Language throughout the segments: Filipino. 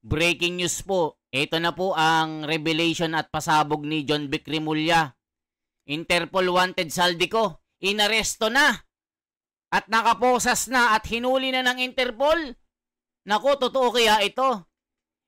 Breaking news po. Ito na po ang revelation at pasabog ni John Vic Rimulya. Interpol wanted Saldico. Inaresto na. At nakaposas na at hinuli na ng Interpol. Naku, totoo kaya ito?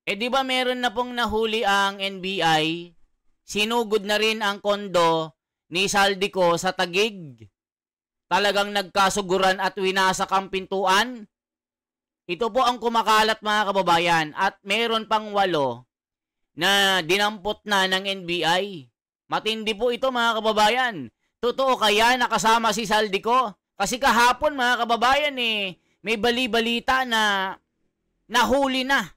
Di ba meron na pong nahuli ang NBI? Sinugod na rin ang kondo ni Saldico sa Taguig. Talagang nagkasuguran at winasak ang pintuan. Ito po ang kumakalat mga kababayan at meron pang 8 na dinampot na ng NBI. Matindi po ito mga kababayan. Totoo kaya nakasama si Saldico? Kasi kahapon mga kababayan may bali-balita na nahuli na.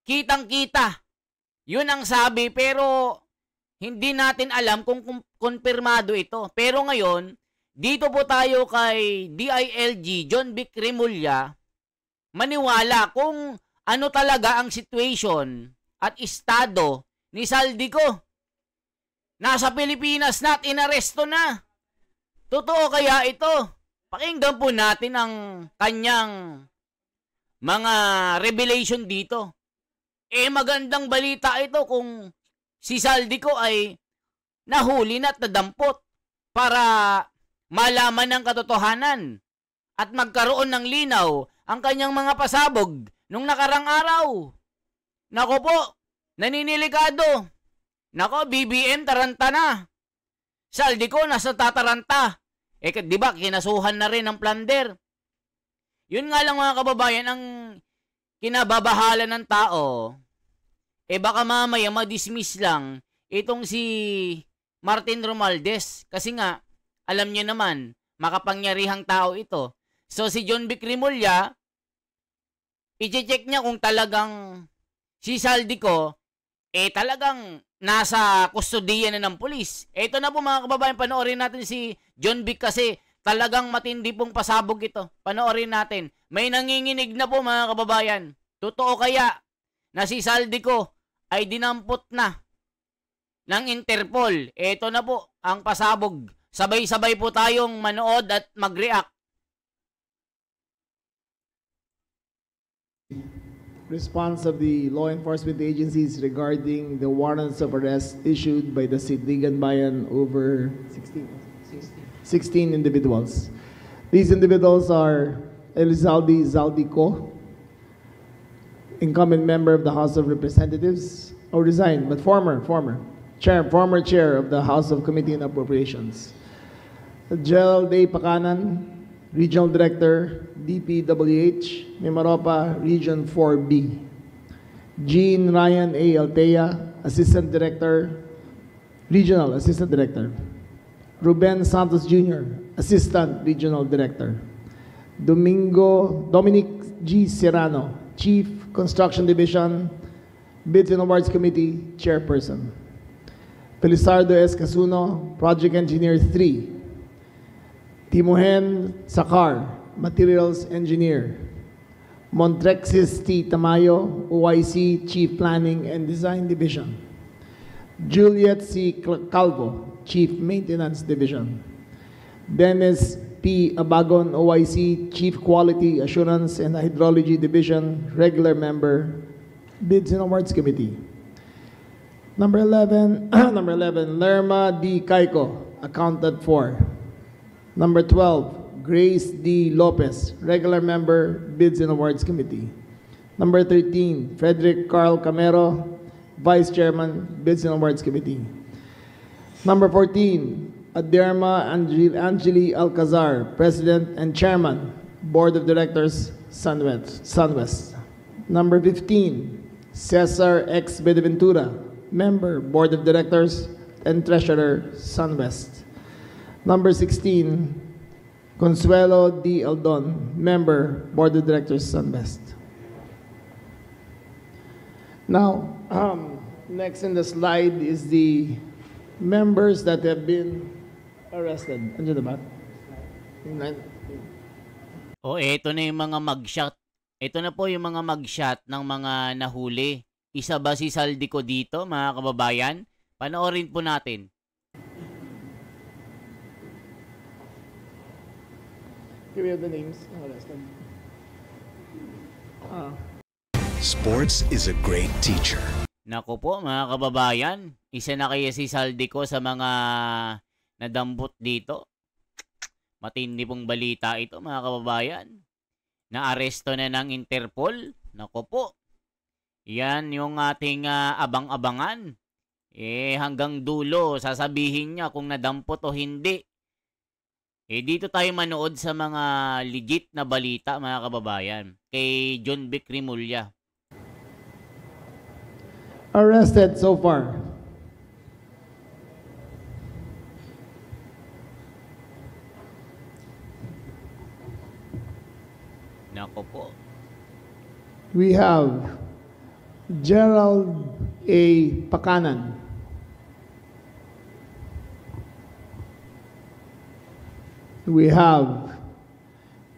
Kitang-kita. Yun ang sabi pero hindi natin alam kung kumpirmado ito. Pero ngayon, dito po tayo kay DILG John Vic Rimulya maniwala kung ano talaga ang situation at estado ni Saldico. Nasa Pilipinas na at inaresto na. Totoo kaya ito? Pakinggan po natin ang kanyang mga revelation dito. Magandang balita ito kung si Saldico ay nahuli na at nadampot para malaman ng katotohanan at magkaroon ng linaw ang kanyang mga pasabog nung nakarang araw. Nako po, naniniligado. Nako, BBM taranta na. Saldico nasa tataranta. Di ba kinasuhan na rin ng plunder? Yun nga lang mga kababayan ang kinababahala ng tao. Baka mamaya madismiss lang itong si Martin Romualdez kasi nga alam niyo naman, makapangyarihang tao ito. So si John Vic Rimulya, i-check niya kung talagang si Saldico, talagang nasa kustodiya na ng pulis. Ito na po mga kababayan, panoorin natin si John Vic kasi talagang matindi pong pasabog ito. Panoorin natin. May nanginginig na po mga kababayan. Totoo kaya na si Saldico ay dinampot na ng Interpol? Ito na po ang pasabog. Sabay-sabay po tayong manood at mag-react. Response of the law enforcement agencies regarding the warrants of arrest issued by the Sidligan Bayan over 16 individuals. These individuals are Elizalde Zaldico, incumbent member of the House of Representatives, resigned, but former chair of the House of Committee on Appropriations. Gerald A. Pakanan, Regional Director, DPWH, Mimaropa, Region 4B. Jean Ryan A. Altea, Assistant Director, Regional Assistant Director. Ruben Santos Jr., Assistant Regional Director. Dominic G. Serrano, Chief Construction Division, Bids and Awards Committee, Chairperson. Felizardo S. Casuno, Project Engineer 3. Timohen Sakar, Materials Engineer. Montrexis T. Tamayo, OIC Chief Planning and Design Division. Juliet C. Calvo, Chief Maintenance Division. Dennis P. Abagon, OIC Chief Quality Assurance and Hydrology Division, Regular Member, Bids and Awards Committee. Number 11, Lerma D. Caico, Accountant 4. Number 12, Grace D. Lopez, Regular Member, Bids and Awards Committee. Number 13, Frederick Carl Camero, Vice Chairman, Bids and Awards Committee. Number 14, Aderma Angeli Alcazar, President and Chairman, Board of Directors, Sunwest. Number 15, Cesar X. Bedeventura, Member, Board of Directors and Treasurer, Sunwest. Number 16, Consuelo D. Aldon, Member, Board of Directors, Sunwest. Now, next in the slide is the members that have been arrested. Andiyan na ba? Ito na yung mga mugshot. Ito na po yung mga mugshot ng mga nahuli. Isa ba si Saldico dito, mga kababayan? Panoorin po natin. Give me the names. Sports is a great teacher. Naku po mga kababayan, isa na kaya si Saldico sa mga nadambot dito. Matindi pong balita ito mga kababayan. Naaresto na ng Interpol. Naku po. Yan yung ating abang-abangan. Hanggang dulo, sasabihin niya kung nadampot o hindi. Dito tayo manood sa mga legit na balita mga kababayan. Kay John Vic Rimulya. Arrested so far. Nako po. We have Gerald A. Pakanan. We have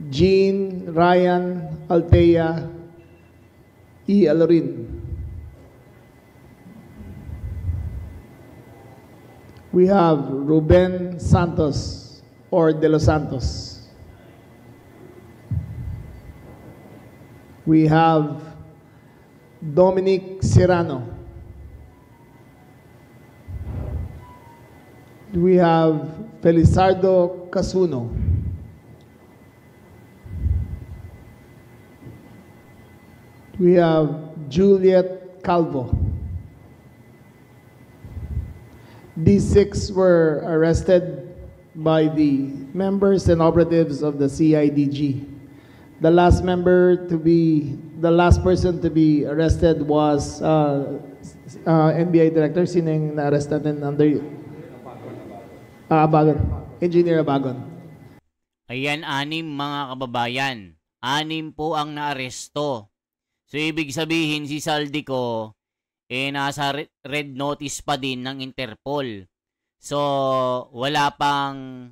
Jean Ryan Altea E. Alorin. We have Ruben Santos or De Los Santos. We have Dominic Serrano. We have Felizardo Casuno. We have Juliet Calvo. These six were arrested by the members and operatives of the CIDG. The last person to be arrested was NBI Director. Sino yung na-arrest natin under Abagon? Engineer Abagon. Ayan, 6 mga kababayan. 6 po ang naaresto. So, ibig sabihin, si Saldico, nasa red notice pa din ng Interpol. So, wala pang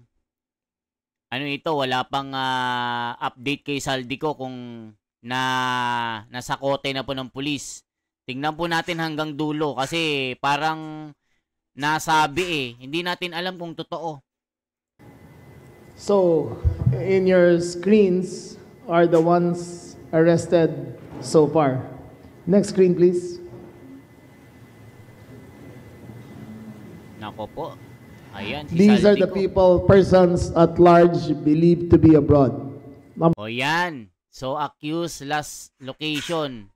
update kay Saldico kung nasa kote na po ng pulis. Tingnan po natin hanggang dulo kasi parang nasabi hindi natin alam kung totoo. So, in your screens are the ones arrested so far. Next screen, please. Nako po. Ayan, si These are the Saldico. persons at large believed to be abroad. O yan. So, accused last location.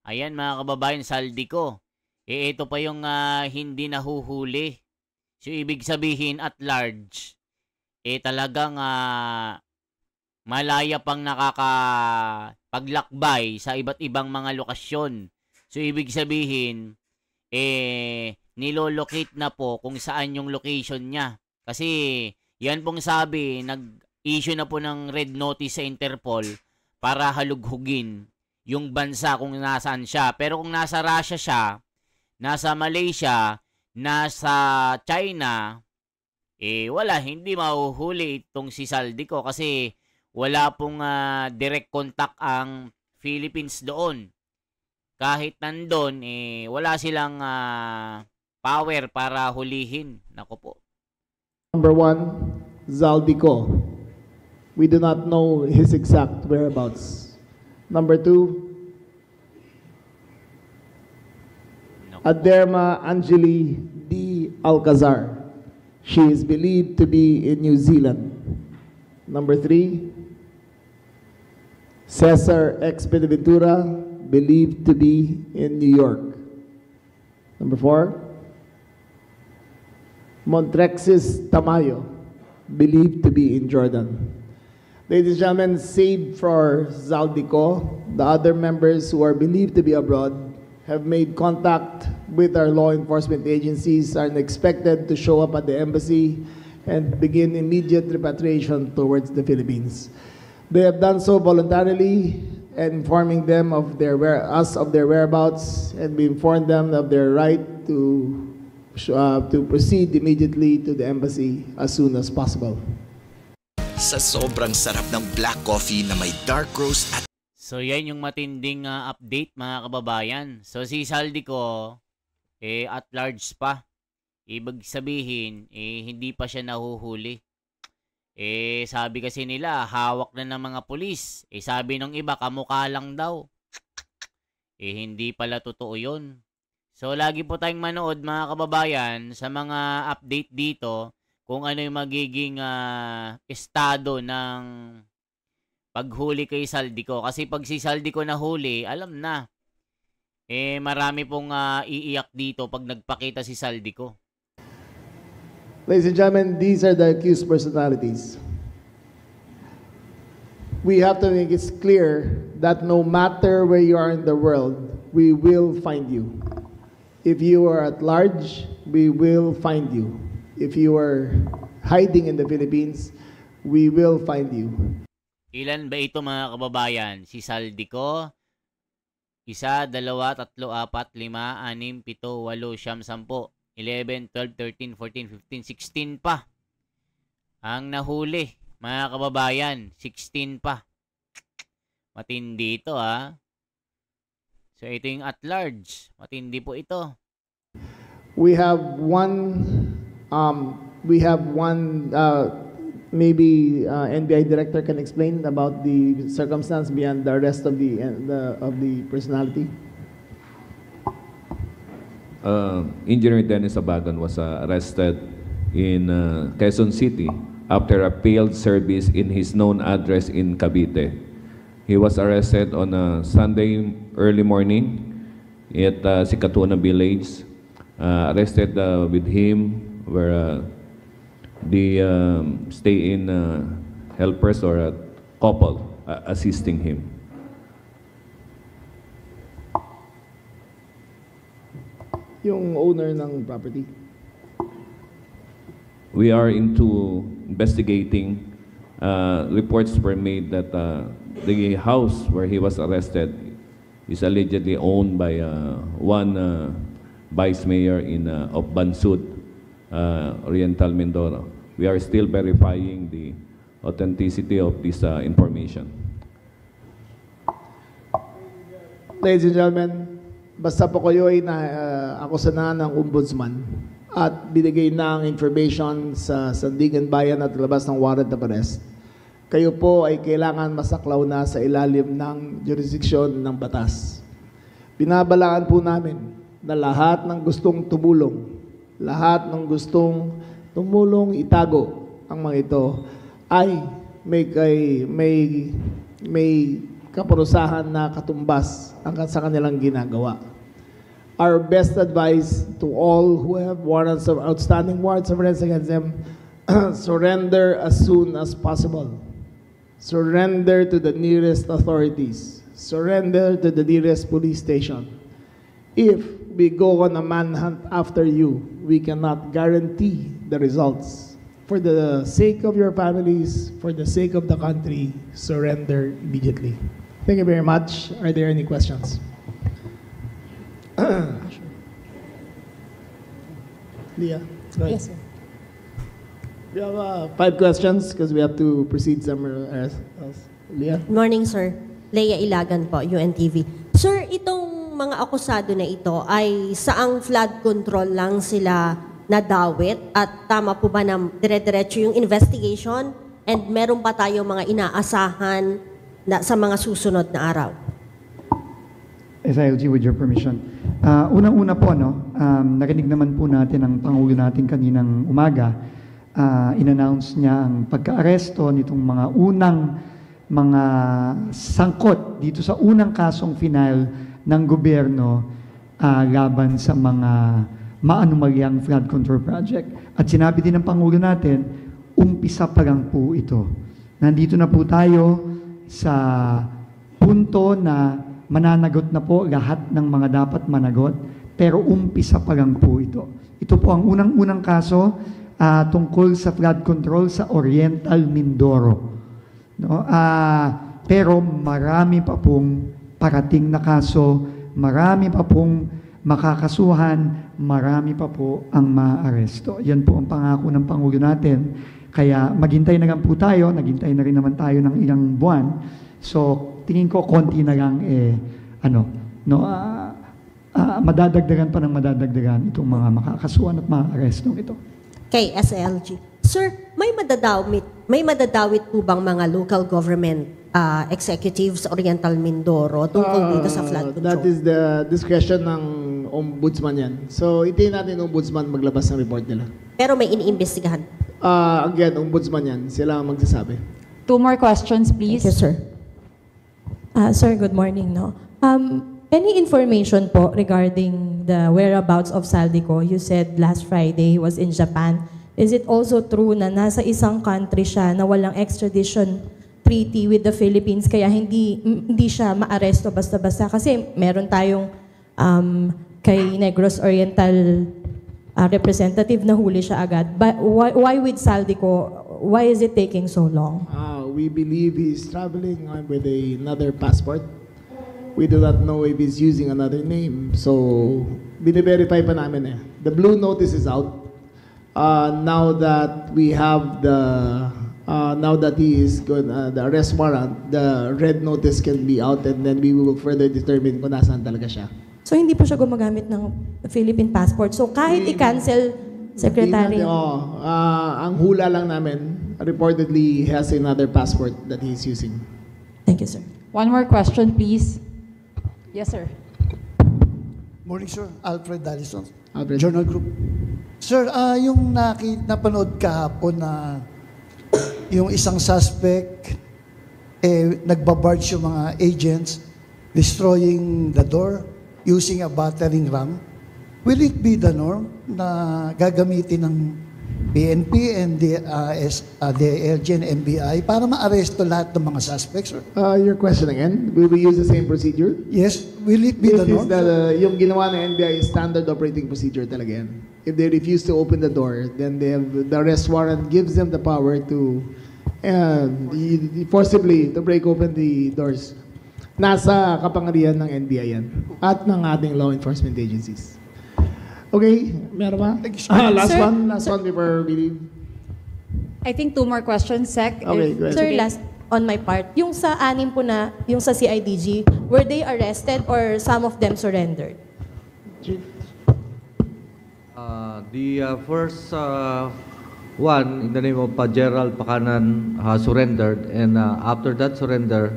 Ayan mga kababayan, Saldico. Ito pa yung hindi nahuhuli. So, ibig sabihin at large. Talagang malaya pang nakakapaglakbay sa iba't ibang mga lokasyon. So, ibig sabihin, nilolocate na po kung saan yung location niya. Kasi, yan pong sabi, nag-issue na po ng red notice sa Interpol para halughugin yung bansa kung nasaan siya. Pero kung nasa Russia siya, nasa Malaysia, nasa China, wala, hindi mahuhuli itong si Saldico kasi wala pong direct contact ang Philippines doon. Kahit nandun, wala silang power para hulihin. Nako po. Number 1, Zaldico. We do not know his exact whereabouts. Number 2, Aderma Angeli D. Alcazar. She is believed to be in New Zealand. Number 3, Cesar X. Benaventura, believed to be in New York. Number 4, Montrexis Tamayo, believed to be in Jordan. Ladies and gentlemen, save for Zaldico, the other members who are believed to be abroad have made contact with our law enforcement agencies and expected to show up at the embassy and begin immediate repatriation towards the Philippines. They have done so voluntarily and informing them of their whereabouts, and we informed them of their right to proceed immediately to the embassy as soon as possible. Sa sobrang sarap ng black coffee na may dark roast at So yan yung matinding update mga kababayan. So si Saldico at large pa. Ibig sabihin hindi pa siya nahuhuli. Sabi kasi nila hawak na ng mga pulis. Sabi ng iba kamukha lang daw. hindi pala totoo yun. So, lagi po tayong manood mga kababayan sa mga update dito kung ano yung magiging estado ng paghuli kay Saldico. Kasi pag si Saldico nahuli, alam na. Marami pong iiyak dito pag nagpakita si Saldico. Ladies and gentlemen, these are the accused personalities. We have to make it clear that no matter where you are in the world, we will find you. If you are at large, we will find you. If you are hiding in the Philippines, we will find you. Ilan ba ito mga kababayan? Si Saldico, 1, 2, 3, 4, 5, 6, 7, 8, 9, 10, 11, 12, 13, 14, 15, 16 pa. Ang nahuli, mga kababayan, 16 pa. Matindi ito So ito yung at large. Matindi po ito. We have one maybe NBI director can explain about the circumstance beyond the arrest of the personality. Engineer Dennis Abagan was arrested in Quezon City after a failed service in his known address in Cavite. He was arrested on a Sunday early morning at Sikatuna Village. Arrested with him were the stay-in helpers or a couple assisting him. Yung owner ng property. We are into investigating. Reports were made that the house where he was arrested is allegedly owned by one vice mayor of Bansud, Oriental Mindoro. We are still verifying the authenticity of this information. Ladies and gentlemen, basta po kayo ay akusahan ng ombudsman at binigay na ang information sa Sandigan Bayan at labas ng warrant of arrest, kayo po ay kailangan masaklaw na sa ilalim ng jurisdiksyon ng batas. Binabalaan po namin na lahat ng gustong tumulong, lahat ng gustong tumulong itago ang mga ito ay may kaparusahan na katumbas ang sa kanilang ginagawa. Our best advice to all who have warrants of outstanding warrants of arrest against them, surrender as soon as possible. Surrender to the nearest authorities. Surrender to the nearest police station. If we go on a manhunt after you, we cannot guarantee the results. For the sake of your families, for the sake of the country, surrender immediately. Thank you very much. Are there any questions? Leah, go ahead. Yes, sir. We have 5 questions because we have to proceed somewhere else. Leah? Good morning, sir. Leia Ilagan po, UNTV. Sir, itong mga akusado na ito ay saang flood control lang sila nadawit at tama po ba na dire-diretso yung investigation and meron pa tayo mga inaasahan na, sa mga susunod na araw? SILG, with your permission. Unang-una po, narinig naman po natin ang Pangulo natin kaninang umaga. In-announce niya ang pagka-aresto nitong mga unang mga sangkot dito sa unang kasong final ng gobyerno laban sa mga maanumalyang flood control project. At sinabi din ng Pangulo natin, umpisa pa lang po ito. Nandito na po tayo sa punto na mananagot na po lahat ng mga dapat managot, pero umpisa pa lang po ito. Ito po ang unang-unang kaso tungkol sa flood control sa Oriental Mindoro. No? Pero marami pa pong parating na kaso, marami pa pong makakasuhan, marami pa po ang maaresto. Yan po ang pangako ng Pangulo natin. Kaya maghintay na lang po tayo, naghintay na rin naman tayo ng ilang buwan. So, tingin ko konti na lang madadagdagan pa ng madadagdagan itong mga makakasuhan at mga arestong ito. Kay SLG. Sir, may madadawit po bang mga local government executives Oriental Mindoro tungkol dito sa flood control? That is the discretion ng ombudsman yan. So, itayin natin ng ombudsman maglabas ng report nila. Pero may iniimbestigahan. Again, ombudsman yan. Sila ang magsasabi. 2 more questions, please. Thank you, sir. Sir, good morning. No? Any information po regarding the whereabouts of Saldico? You said last Friday he was in Japan. Is it also true na nasa isang country siya na walang extradition treaty with the Philippines kaya hindi siya maaresto basta-basta? Kasi meron tayong kay Negros Oriental representative na huli siya agad. But why with Saldico? Why is it taking so long? We believe he's traveling with another passport. We do not know if he's using another name. So, bine-verify pa namin eh. The blue notice is out. Now that we have now that he is good, the arrest warrant, the red notice can be out and then we will further determine kung nasaan talaga siya. So hindi po siya gumagamit ng Philippine passport. So kahit i-cancel, Secretary. Ang hula lang namin, reportedly he has another passport that he's using. Thank you, sir. 1 more question, please. Yes, sir. Morning, sir. Alfred Dallison, Alfred. Journal Group. Sir, yung napanood kahapon na yung isang suspect, nagbabarge yung mga agents, destroying the door using a battering ram. Will it be the norm na gagamitin ng PNP and the DILG and NBI para ma-aresto lahat ng mga suspects, sir? Your question again, will we use the same procedure? Yes, will it be the norm? Yung ginawa ng NBI is standard operating procedure talaga yan. If they refuse to open the door, then they have, the arrest warrant gives them the power to forcibly to break open the doors. Nasa kapangyarihan ng NBI yan at ng ating law enforcement agencies. Okay, meron ba? Last one before we leave. I think 2 more questions, Sec. Okay, go ahead. Sir, last on my part, yung sa anim po na, yung sa CIDG, were they arrested or some of them surrendered? The first one, in the name of Gerald Pakanan, surrendered, and after that surrender,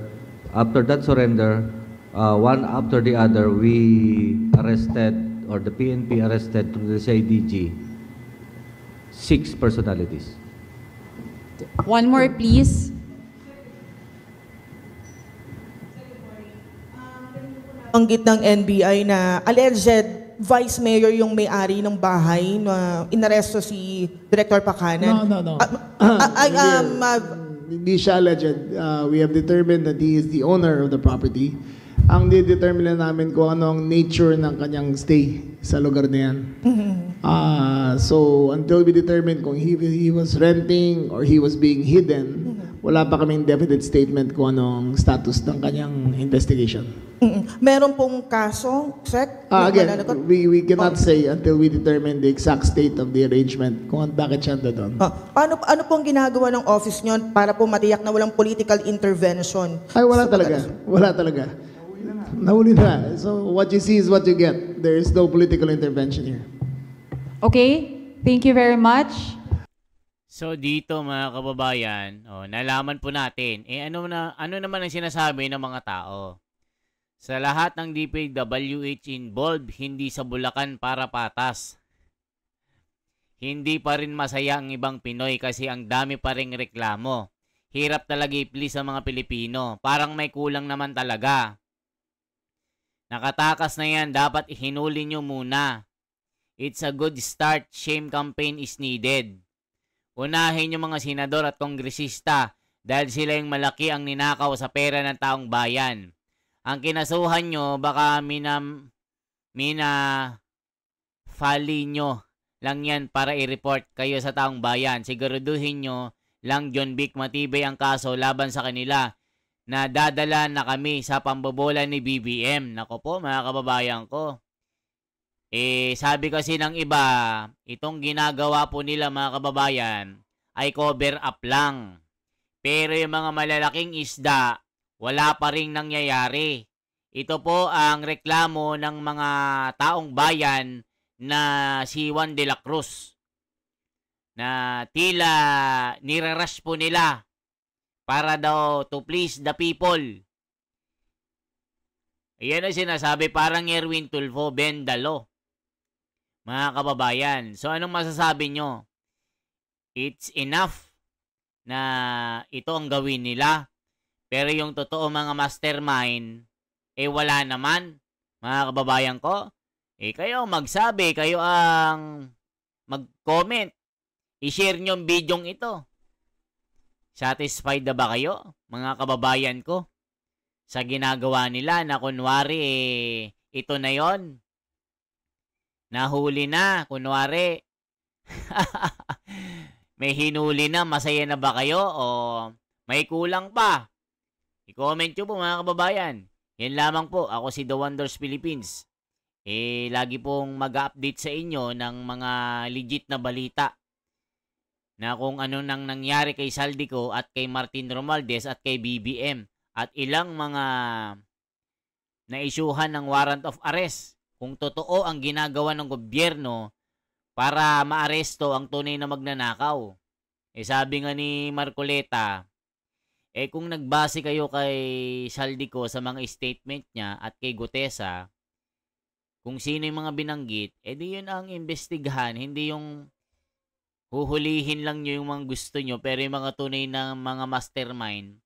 one after the other, we arrested, or the PNP arrested through the CIDG, 6 personalities. 1 more, please. Banggit ng NBI na alleged vice mayor yung may-ari ng bahay na inaresto si Director Pakanan. No. Hindi siya alleged. We have determined that he is the owner of the property. Ang didetermine namin kung ano ang nature ng kanyang stay sa lugar na yan. So, until we determine kung he was renting or he was being hidden, wala pa kaming definite statement kung anong status ng kanyang investigation. Meron pong kaso, Sec? Again, we cannot say until we determine the exact state of the arrangement kung bakit siya doon. Ano pong ginagawa ng office nyo para po matiyak na walang political intervention? Ay, wala talaga. Wala talaga. Nahuli na. So, what you see is what you get. There is no political intervention here. Okay, thank you very much. So dito mga kababayan, nalaman po natin, ano naman ang sinasabi ng mga tao? Sa lahat ng DPWH involved, hindi sa Bulacan para patas. Hindi pa rin masaya ang ibang Pinoy kasi ang dami pa ring reklamo. Hirap talaga i-please sa mga Pilipino. Parang may kulang naman talaga. Nakatakas na yan, dapat ihinuli nyo muna. It's a good start, shame campaign is needed. Unahin yung mga senador at kongresista dahil sila yung malaki ang ninakaw sa pera ng taong bayan. Ang kinasuhan nyo, baka fali nyo lang yan para i-report kayo sa taong bayan. Siguraduhin nyo lang John Vic matibay ang kaso laban sa kanila na dadala na kami sa pambobola ni BBM. Nako po mga kababayan ko. Sabi kasi ng iba, itong ginagawa po nila mga kababayan ay cover up lang. Pero yung mga malalaking isda, wala pa ring nangyayari. Ito po ang reklamo ng mga taong bayan na si Juan de la Cruz. Na tila nirarush po nila para daw to please the people. Ayan ang sinasabi, parang Erwin Tulfo, bend the law. Mga kababayan, so anong masasabi nyo? It's enough na ito ang gawin nila. Pero yung totoo mga mastermind, wala naman. Mga kababayan ko, kayo magsabi, kayo ang mag-comment. I-share nyo yung video ito. Satisfied na ba kayo, mga kababayan ko, sa ginagawa nila na kunwari, ito na yon, nahuli na, kunwari, may hinuli na, masaya na ba kayo o may kulang pa? I-comment nyo po mga kababayan. Yan lamang po, ako si The Wonders Philippines. Lagi pong mag-update sa inyo ng mga legit na balita na kung ano nang nangyari kay Saldico at kay Martin Romualdez at kay BBM at ilang mga na-isyuhan ng warrant of arrest. Kung totoo ang ginagawa ng gobyerno para maaresto ang tunay na magnanakaw. Sabi nga ni Marcoleta, kung nagbase kayo kay Saldico sa mga statement niya at kay Gutesa, kung sino yung mga binanggit, di yun ang imbestigahan, hindi yung huhulihin lang nyo yung mga gusto nyo, pero yung mga tunay na mga mastermind,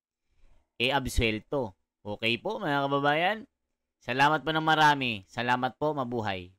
absuelto. Okay po mga kababayan? Salamat po ng marami. Salamat po, mabuhay.